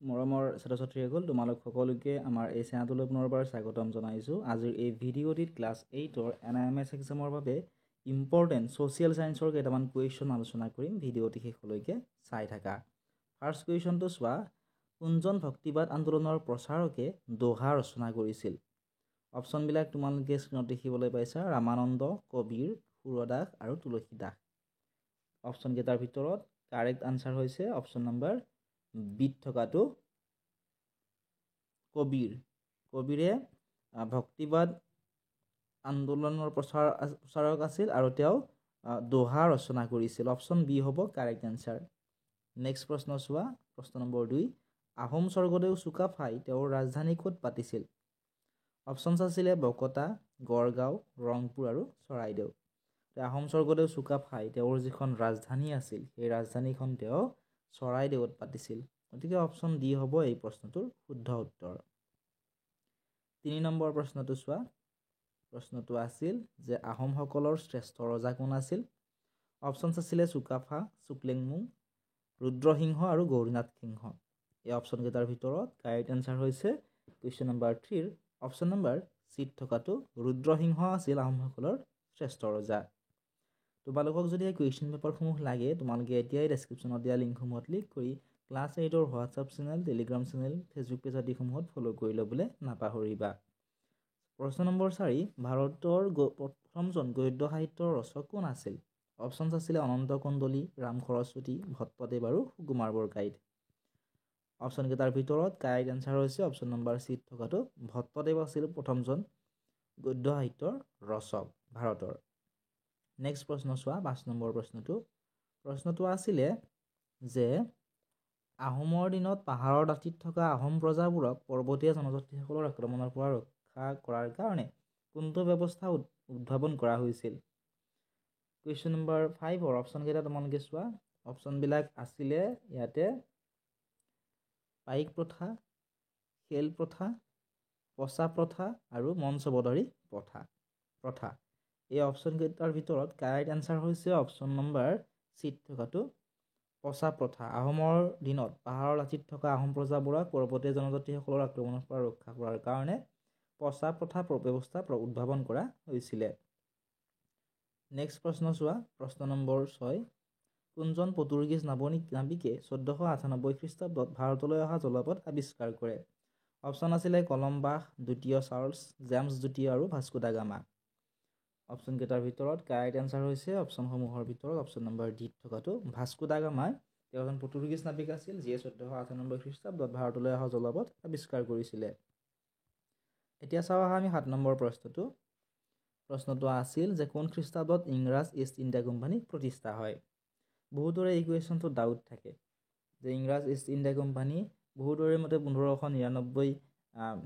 মৰমৰ ছাত্ৰ-ছাত্ৰীসকল তোমালোক সকলোকে আমাৰ এই চেনেলটোলৈ পুনৰবাৰ স্বাগতম জনাইছোঁ। আজিৰ এই ভিডিঅ'টিত ক্লাছ 8ৰ NIMS এক্সামৰ বাবে ইম্পৰ্টেণ্ট ছ'চিয়েল ছায়েন্সৰ কেইটামান কুৱেশ্যন আলোচনা কৰিম। ভিডিঅ'টি শেষলৈকে চাই থাকা। ফাৰ্ষ্ট কুৱেশ্যনটো চোৱা, কোনজন ভক্তিবাদ আন্দোলনৰ প্ৰচাৰকে দোহা ৰচনা কৰিছিল? অপশ্যনবিলাক তোমালোকে স্ক্ৰীণত দেখিবলৈ পাইছা, ৰামানন্দ, কবিৰ, সুৰদাস আৰু তুলসীদাস। অপশ্যনকেইটাৰ ভিতৰত কাৰেক্ট আনচাৰ হৈছে অপশ্যন নম্বৰ বিত থকাটো কবিৰ। কবিৰে ভক্তিবাদ আন্দোলনৰ প্ৰচাৰক আছিল আৰু তেওঁ দোহা ৰচনা কৰিছিল। অপশ্যন বি হ'ব কাৰেক্ট এনচাৰ। নেক্সট প্ৰশ্ন চোৱা, প্ৰশ্ন নম্বৰ 2, আহোম স্বৰ্গদেউ চুকাফাই তেওঁৰ ৰাজধানী ক'ত পাতিছিল? অপশ্যনছ আছিলে বকতা, গড়গাঁও, ৰংপুৰ আৰু চৰাইদেউ। আহোম স্বৰ্গদেউ চুকাফাই তেওঁৰ যিখন ৰাজধানী আছিল সেই ৰাজধানীখন তেওঁ চৰাইদেউত পাতিছিল। গতিকে অপশ্যন ডি হ'ব এই প্ৰশ্নটোৰ শুদ্ধ উত্তৰ। 3 নম্বৰ প্ৰশ্নটো চোৱা, প্ৰশ্নটো আছিল যে আহোমসকলৰ শ্ৰেষ্ঠ ৰজা কোন আছিল? অপশ্যনছ আছিলে চুকাফা, চুকলেংমুং, ৰুদ্ৰসিংহ আৰু গৌৰীনাথ সিংহ। এই অপশ্যনকেইটাৰ ভিতৰত কাৰেক্ট এনচাৰ হৈছে কুৱেশ্যন নম্বৰ 3ৰ অপশ্যন নম্বৰ চিত থকাটো ৰুদ্ৰসিংহ আছিল আহোমসকলৰ শ্ৰেষ্ঠ ৰজা। তোমালোকক যদি এই কুৱেশ্যন পেপাৰসমূহ লাগে তোমালোকে এতিয়াই ডেছক্ৰিপশ্যনত দিয়া লিংকসমূহত ক্লিক কৰি ক্লাছ 8ৰ WhatsApp channel, Telegram channel, Facebook page আদিসমূহত ফ'ল' কৰি ল'বলৈ নাপাহৰিবা। প্ৰশ্ন নম্বৰ 4, ভাৰতৰ প্ৰথমজন গদ্য সাহিত্যৰ ৰচক কোন আছিল? অপশ্যনছ আছিলে অনন্ত কন্দলী, ৰাম সৰস্বতী, ভট্টদেৱ আৰু সুকুমাৰ বৰকাইত। অপশ্যনকেইটাৰ ভিতৰত কাৰেক্ট এনচাৰ হৈছে অপশ্যন নম্বৰ চিত থকাটো ভট্টদেৱ আছিল প্ৰথমজন গদ্য সাহিত্যৰ ৰচক ভাৰতৰ। নেক্সট প্ৰশ্ন চোৱা, 5 নম্বৰ প্ৰশ্নটো আছিলে যে আহোমৰ দিনত পাহাৰৰ দাঁতিত থকা আহোম প্ৰজাবোৰক পৰ্বতীয়া জনজাতিসকলৰ আক্ৰমণৰ পৰা ৰক্ষা কৰাৰ কাৰণে কোনটো ব্যৱস্থা উদ্ভাৱন কৰা হৈছিল? কুৱেশ্যন নম্বৰ 5ৰ অপশ্যনকেইটা তোমালোকে চোৱা। অপশ্যনবিলাক আছিলে ইয়াতে পাইক প্ৰথা, খেল প্ৰথা, পচা প্ৰথা আৰু মঞ্চবদাৰী প্ৰথা। এই অপশ্যনকেইটাৰ ভিতৰত কাৰেক্ট এনচাৰ হৈছে অপশ্যন নম্বৰ চিত থকাটো পচা প্ৰথা। আহোমৰ দিনত পাহাৰৰ দাঁতিত থকা আহোম প্ৰজাবোৰক পৰ্বতীয়া জনজাতিসকলৰ আক্ৰমণৰ পৰা ৰক্ষা কৰাৰ কাৰণে পচা প্ৰথা ব্যৱস্থা উদ্ভাৱন কৰা হৈছিলে। নেক্সট প্ৰশ্ন চোৱা, প্ৰশ্ন নম্বৰ 6, কোনজন পৰ্তুগীজ নাবিকে 1498 খ্ৰীষ্টাব্দত ভাৰতলৈ অহা জলপথ আৱিষ্কাৰ কৰে? অপশ্যন আছিলে কলম্বাস, দ্বিতীয় চাৰ্লছ, জেমছ দ্বিতীয় আৰু ভাস্কো দা গামা। অপশ্যনকেইটাৰ ভিতৰত কাৰেক্ট এনচাৰ হৈছে অপশ্যনসমূহৰ ভিতৰত অপশ্যন নম্বৰ ডিত থকাটো ভাস্কো দা গামাই তেওঁ এজন পৰ্তুগীজ নাবিক আছিল যিয়ে 1498 খ্ৰীষ্টাব্দত ভাৰতলৈ অহা জলপথ আৱিষ্কাৰ কৰিছিলে। এতিয়া চাওঁ আহা আমি 7 নম্বৰ প্ৰশ্নটো আছিল যে কোন খ্ৰীষ্টাব্দত ইংৰাজ ইষ্ট ইণ্ডিয়া কোম্পানী প্ৰতিষ্ঠা হয়? বহুতৰে এই কুৱেশ্যনটো ডাউট থাকে যে ইংৰাজ ইষ্ট ইণ্ডিয়া কোম্পানী বহুতৰে মতে 1599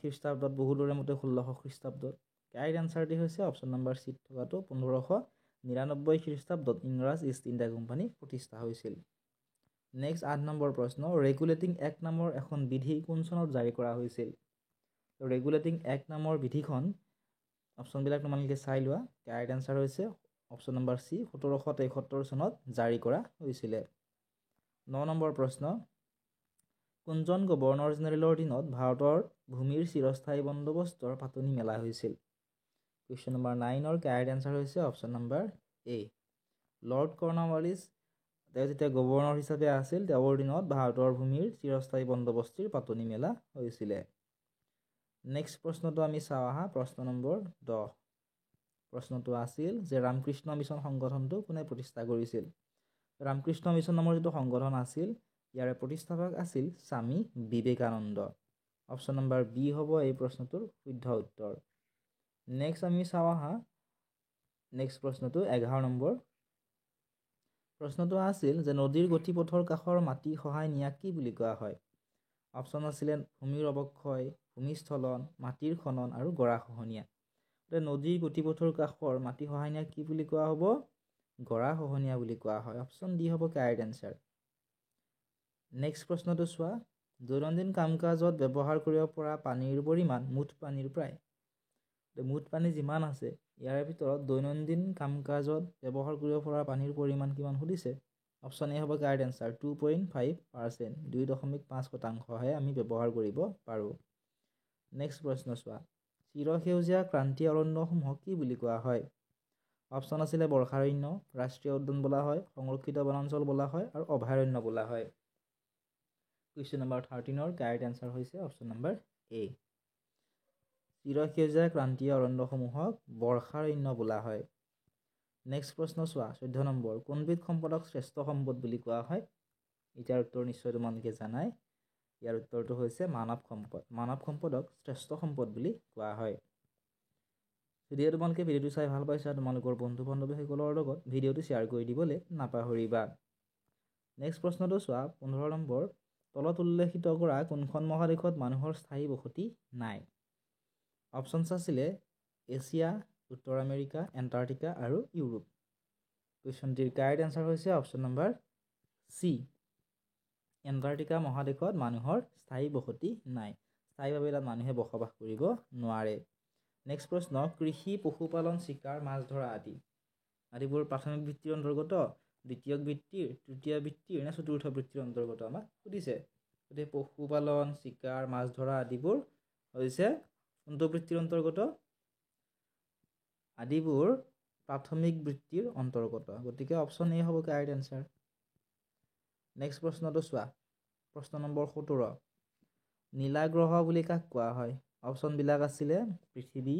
খ্ৰীষ্টাব্দত, বহুতৰে মতে 1600 খ্ৰীষ্টাব্দত। কাৰেক্ট এনচাৰটি হৈছে অপশ্যন নম্বৰ চিত থকাটো 1599 খ্ৰীষ্টাব্দত ইংৰাজ ইষ্ট ইণ্ডিয়া কোম্পানী প্ৰতিষ্ঠা হৈছিল। নেক্সট 8 নম্বৰ প্ৰশ্ন, ৰেগুলেটিং এক্ট নামৰ এখন বিধি কোন চনত জাৰি কৰা হৈছিল? ৰেগুলেটিং এক্ট নামৰ বিধিখন অপশ্যনবিলাক তোমালোকে চাই লোৱা। কাৰেক্ট এনচাৰ হৈছে অপশ্যন নম্বৰ চি 1773 চনত জাৰি কৰা হৈছিলে। 9 নম্বৰ প্ৰশ্ন, কোনজন গভৰ্ণৰ জেনেৰেলৰ দিনত ভাৰতৰ ভূমিৰ চিৰস্থায়ী বন্দোবস্তৰ পাতনি মেলা হৈছিল? কুৱেশ্যন নম্বৰ 9ৰ কাৰেক্ট এনচাৰ হৈছে অপশ্যন নম্বৰ এ, লৰ্ড কৰ্ণৱালিছ। তেওঁ যেতিয়া গভৰ্ণৰ হিচাপে আছিল তেওঁৰ দিনত ভাৰতৰ ভূমিৰ চিৰস্থায়ী বন্দোবস্তিৰ পাতনি মেলা হৈছিলে। নেক্সট প্ৰশ্নটো আমি চাওঁ আহা, প্ৰশ্ন নম্বৰ 10। প্ৰশ্নটো আছিল যে ৰামকৃষ্ণ মিছন সংগঠনটো কোনে প্ৰতিষ্ঠা কৰিছিল? ৰামকৃষ্ণ মিছন নামৰ যিটো সংগঠন আছিল ইয়াৰে প্ৰতিষ্ঠাপক আছিল Swami Vivekananda. Option number B হ'ব এই প্ৰশ্নটোৰ শুদ্ধ উত্তৰ। নেক্সট আমি চাওঁ আহা নেক্সট প্ৰশ্নটো 11 নম্বৰ। প্ৰশ্নটো আছিল যে নদীৰ গতিপথৰ কাষৰ মাটি খহাই নিয়াক কি বুলি কোৱা হয়? অপশ্যন আছিলে ভূমিৰ অৱক্ষয়, ভূমিস্খলন, মাটিৰ খনন আৰু গৰাখহনীয়া। নদীৰ গতিপথৰ কাষৰ মাটি খহাই নিয়াক কি বুলি কোৱা হ'ব? গৰাখহনীয়া বুলি কোৱা হয়। অপশ্যন ডি হ'ব কাৰেক্ট এনচাৰ। নেক্সট প্ৰশ্নটো চোৱা, দৈনন্দিন কাম কাজত ব্যৱহাৰ কৰিব পৰা পানীৰ পৰিমাণ মুঠ পানীৰ প্ৰায়। মুঠ পানী যিমান আছে ইয়াৰ ভিতৰত দৈনন্দিন কাম কাজত ব্যৱহাৰ কৰিব পৰা পানীৰ পৰিমাণ কিমান সুধিছে? অপশ্যন এ হ'ব কাৰেক্ট এনচাৰ 2.5%, 2.5%হে আমি ব্যৱহাৰ কৰিব পাৰোঁ। নেক্সট প্ৰশ্ন চোৱা, চিৰসেউজীয়া ক্ৰান্তীয় অৰণ্যসমূহক কি বুলি কোৱা হয়? অপশ্যন আছিলে বৰ্ষাৰণ্য, ৰাষ্ট্ৰীয় উদ্যান বোলা হয়, সংৰক্ষিত বনাঞ্চল বোলা হয় আৰু অভয়াৰণ্য বোলা হয়। কুৱেশ্যন নম্বৰ 13ৰ কাৰেক্ট এনচাৰ হৈছে অপশ্যন নম্বৰ এ। চিৰসেউজীয়া ক্ৰান্তীয় অৰণ্যসমূহক বৰ্ষাৰণ্য বোলা হয়। নেক্সট প্ৰশ্ন চোৱা 14 নম্বৰ, কোনবিধ সম্পদক শ্ৰেষ্ঠ সম্পদ বুলি কোৱা হয়? ইয়াৰ উত্তৰ নিশ্চয় তোমালোকে জানাই। ইয়াৰ উত্তৰটো হৈছে মানৱ সম্পদ। মানৱ সম্পদক শ্ৰেষ্ঠ সম্পদ বুলি কোৱা হয়। যদি তোমালোকে ভিডিঅ'টো চাই ভাল পাইছা, তোমালোকৰ বন্ধু বান্ধৱীসকলৰ লগত ভিডিঅ'টো শ্বেয়াৰ কৰি দিবলৈ নাপাহৰিবা। নেক্সট প্ৰশ্নটো চোৱা 15 নম্বৰ, তলত উল্লেখিত কৰা কোনখন মহাদেশত মানুহৰ স্থায়ী বসতি নাই? অপশ্যনছ আছিলে এছিয়া, উত্তৰ আমেৰিকা, এণ্টাৰ্কটিকা আৰু ইউৰোপ। কুৱেশ্যনটিৰ কাৰেক্ট এনচাৰ হৈছে অপশ্যন নম্বৰ চি, এণ্টাৰ্কটিকা মহাদেশত মানুহৰ স্থায়ী বসতি নাই। স্থায়ীভাৱে তাত মানুহে বসবাস কৰিব নোৱাৰে। নেক্সট প্ৰশ্ন, কৃষি, পশুপালন, চিকাৰ, মাছ ধৰা আদিবোৰ প্ৰাথমিক বৃত্তিৰ অন্তৰ্গত, দ্বিতীয় বৃত্তিৰ, তৃতীয় বৃত্তিৰ নে চতুৰ্থ বৃত্তিৰ অন্তৰ্গত আমাক সুধিছে। গতিকে পশুপালন, চিকাৰ, মাছ ধৰা আদিবোৰ হৈছে কোনটো বৃত্তিৰ অন্তৰ্গত? আদিবোৰ প্ৰাথমিক বৃত্তিৰ অন্তৰ্গত। গতিকে অপশ্যন এ হ'ব কাৰেক্ট এনচাৰ। নেক্সট প্ৰশ্নটো চোৱা, প্ৰশ্ন নম্বৰ 17, নীলা গ্ৰহ বুলি কাক কোৱা হয়? অপশ্যনবিলাক আছিলে পৃথিৱী,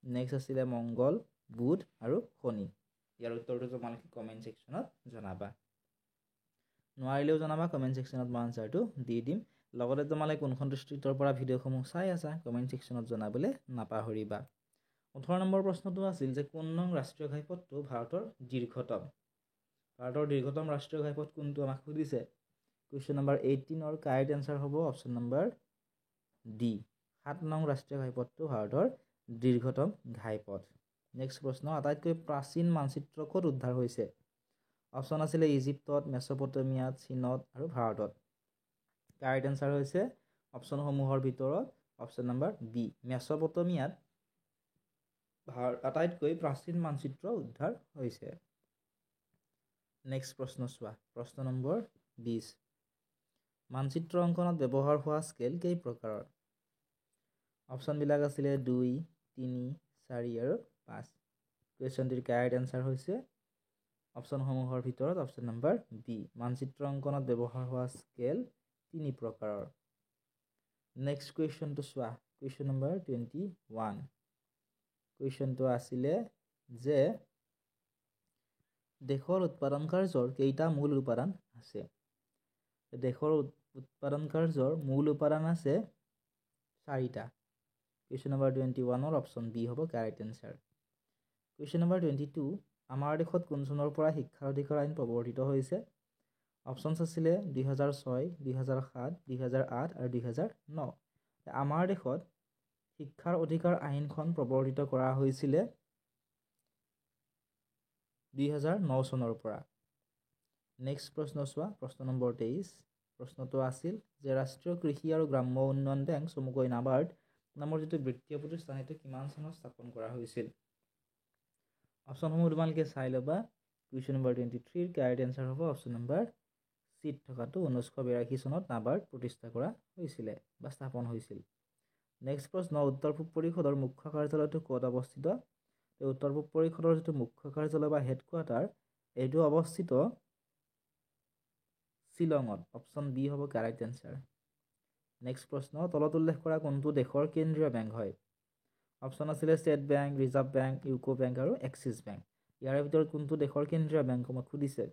নেক্সট আছিলে মংগল, বুধ আৰু শনি। ইয়াৰ উত্তৰটো তোমালোকে কমেণ্ট ছেকশ্যনত জনাবা। নোৱাৰিলেও জনাবা, কমেণ্ট ছেকশ্যনত মই আনচাৰটো দি দিম। লগতে তোমালোকে কোনখন ডিষ্ট্ৰিক্টৰ পৰা ভিডিঅ'সমূহ চাই আছা কমেণ্ট ছেকশ্যনত জনাবলৈ নাপাহৰিবা। 18 নম্বৰ প্ৰশ্নটো আছিল যে কোন নং ৰাষ্ট্ৰীয় ঘাইপথটো ভাৰতৰ দীৰ্ঘতম? ভাৰতৰ দীৰ্ঘতম ৰাষ্ট্ৰীয় ঘাইপথ কোনটো আমাক সুধিছে। কুৱেশ্যন নম্বৰ 18ৰ কাৰেক্ট এনচাৰ হ'ব অপশ্যন নম্বৰ ডি, 7 নং ৰাষ্ট্ৰীয় ঘাইপথটো ভাৰতৰ দীৰ্ঘতম ঘাইপথ। নেক্সট প্ৰশ্ন, আটাইতকৈ প্ৰাচীন মানচিত্ৰ ক'ত উদ্ধাৰ হৈছে? অপশ্যন আছিলে ইজিপ্তত, মেছ'পটেমিয়াত, চীনত আৰু ভাৰতত। কাৰেক্ট এনচাৰ হৈছে অপশ্যনসমূহৰ ভিতৰত অপশ্যন নম্বৰ বি, মেছ'পটেমিয়াত আটাইতকৈ প্ৰাচীন মানচিত্ৰ উদ্ধাৰ হৈছে। নেক্সট প্ৰশ্ন চোৱা, প্ৰশ্ন নম্বৰ 20, মানচিত্ৰ অংকনত ব্যৱহাৰ হোৱা স্কেল কেই প্ৰকাৰৰ? অপশ্যনবিলাক আছিলে 2, 3, 4 আৰু 5। কুৱেশ্যনটিৰ কাৰেক্ট এনচাৰ হৈছে অপশ্যনসমূহৰ ভিতৰত অপশ্যন নম্বৰ বি, মানচিত্ৰ অংকনত ব্যৱহাৰ হোৱা স্কেল 3 প্ৰকাৰৰ। নেক্সট কুৱেশ্যনটো চোৱা, কুৱেশ্যন নম্বৰ 21। কুৱেশ্যনটো আছিলে যে দেশৰ উৎপাদন কাৰ্যৰ কেইটা মূল উপাদান আছে? দেশৰ উৎপাদন কাৰ্যৰ মূল উপাদান আছে 4টা। কুৱেশ্যন নম্বৰ 21ৰ অপশ্যন বি হ'ব কাৰেক্ট এনচাৰ। কুৱেশ্যন নম্বৰ 22, আমাৰ দেশত কোন চনৰ পৰা শিক্ষাৰ অধিকাৰ আইন প্ৰৱৰ্তিত হৈছে? অপশ্যনছ আছিলে 2006, 2007, 2008 আৰু 2009। আমাৰ দেশত শিক্ষাৰ অধিকাৰ আইনখন প্ৰৱৰ্তিত কৰা হৈছিলে 2009 চনৰ পৰা। নেক্সট প্ৰশ্ন চোৱা, প্ৰশ্ন নম্বৰ 23। প্ৰশ্নটো আছিল যে ৰাষ্ট্ৰীয় কৃষি আৰু গ্ৰাম্য উন্নয়ন বেংক চমুকৈ নাবাৰ্ড নামৰ যিটো বৃত্তীয় প্ৰতিষ্ঠান সেইটো কিমান চনত স্থাপন কৰা হৈছিল? অপশ্যনসমূহ তোমালোকে চাই ল'বা। কুৱেশ্যন নম্বৰ 23ৰ কাৰেক্ট এনচাৰ হ'ব অপশ্যন নম্বৰ চিত থকাটো 1982 চনত নাবাৰ্ড প্ৰতিষ্ঠা কৰা হৈছিলে বা স্থাপন হৈছিল। নেক্সট প্ৰশ্ন, উত্তৰ পূব পৰিষদৰ মুখ্য কাৰ্যালয়টো ক'ত অৱস্থিত? উত্তৰ পূব পৰিষদৰ যিটো মুখ্য কাৰ্যালয় বা হেডকোৱাৰ্টাৰ এইটো অৱস্থিত শ্বিলঙত। অপশ্যন বি হ'ব কাৰেক্ট এনচাৰ। নেক্সট প্ৰশ্ন, তলত উল্লেখ কৰা কোনটো দেশৰ কেন্দ্ৰীয় বেংক হয়? অপশ্যন আছিলে State Bank, Reserve Bank, UCO Bank আৰু এক্সিছ বেংক। ইয়াৰে ভিতৰত কোনটো দেশৰ কেন্দ্ৰীয় বেংক আমাক সুধিছে?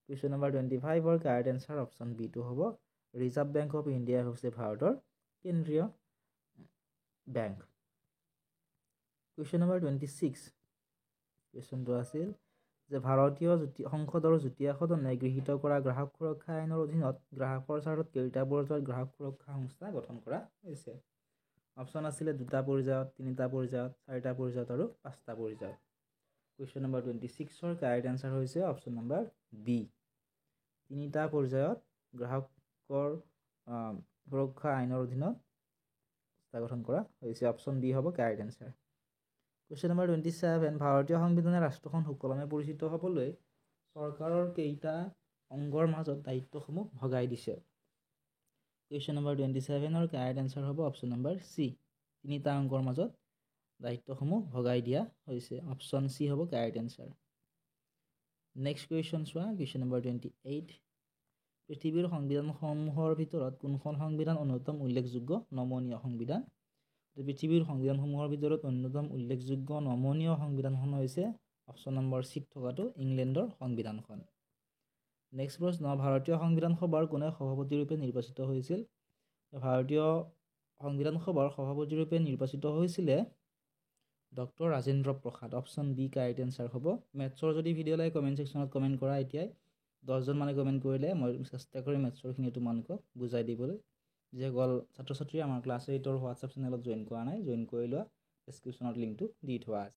কুৱেশ্যন নম্বৰ 25ৰ কাৰেক্ট এনচাৰ অপশ্যন বিটো হ'ব ৰিজাৰ্ভ বেংক অফ ইণ্ডিয়া হৈছে ভাৰতৰ কেন্দ্ৰীয় বেংক। Question number 26। কুৱেশ্যনটো আছিল যে ভাৰতীয় সংসদৰ যুটীয়া সদনে গৃহীত কৰা গ্ৰাহক সুৰক্ষা আইনৰ অধীনত গ্ৰাহকৰ স্বাৰ্থত কেইটা পৰ্যায়ত গ্ৰাহক সুৰক্ষা সংস্থা গঠন কৰা হৈছে? অপশ্যন আছিলে 2টা পৰ্যায়ত, 3টা পৰ্যায়ত, 4টা পৰ্যায়ত আৰু 5টা পৰ্যায়ত। কুৱেশ্যন নম্বৰ 26ৰ কাৰেক্ট এনচাৰ হৈছে অপশ্যন নম্বৰ বি, 3টা পৰ্যায়ত গ্ৰাহকৰ সুৰক্ষা আইনৰ অধীনত সংস্থা গঠন কৰা হৈছে। অপশ্যন বি হ'ব কাৰেক্ট এনচাৰ। কুৱেশ্যন নম্বৰ 27, ভাৰতীয় সংবিধানে ৰাষ্ট্ৰখন সুকলমে পৰিচিত হ'বলৈ চৰকাৰৰ কেইটা অংগৰ মাজত দায়িত্বসমূহ ভগাই দিছে কুৱেশ্যন নম্বৰ 27 কাৰেক্ট এনসাৰ হ'ব অপশ্যন নম্বৰ চি তিনিটা অংগৰ মাজত দায়িত্বসমূহ ভগাই দিয়া হৈছে অপশ্যন চি হ'ব কাৰেক্ট এনসাৰ নেক্সট কুৱেশ্যন চোৱা কুৱেশ্যন নম্বৰ 28 পৃথিৱীৰ সংবিধানসমূহৰ ভিতৰত কোনখন সংবিধান অন্যতম উল্লেখযোগ্য নমনীয় সংবিধান পৃথিৱীৰ সংবিধানসমূহৰ ভিতৰত অন্যতম উল্লেখযোগ্য নমনীয় সংবিধানখন হৈছে অপশ্যন নম্বৰ চি থকাটো ইংলেণ্ডৰ সংবিধানখন নেক্সট প্ৰশ্ন ভাৰতীয় সংবিধান সভাৰ কোনে সভাপতি ৰূপে নিৰ্বাচিত হৈছিল ভাৰতীয় সংবিধান সভাৰ সভাপতি ৰূপে নিৰ্বাচিত হৈছিলে doctor Rajendra Prasad option B correct answer হ'ব মেথছৰ যদি ভিডিঅ' লাগে কমেণ্ট ছেকশ্যনত কমেণ্ট কৰা এতিয়াই 10জন মানে কমেণ্ট কৰিলে মই চেষ্টা কৰিম মেথছৰখিনি তোমালোকক বুজাই দিবলৈ যিসকল ছাত্ৰ ছাত্ৰী আমাৰ ক্লাছ 8ৰ হোৱাটছআপ চেনেলত জইন কৰা নাই জইন কৰি লোৱা ডেছক্ৰিপশ্যনত লিংকটো দি থোৱা আছে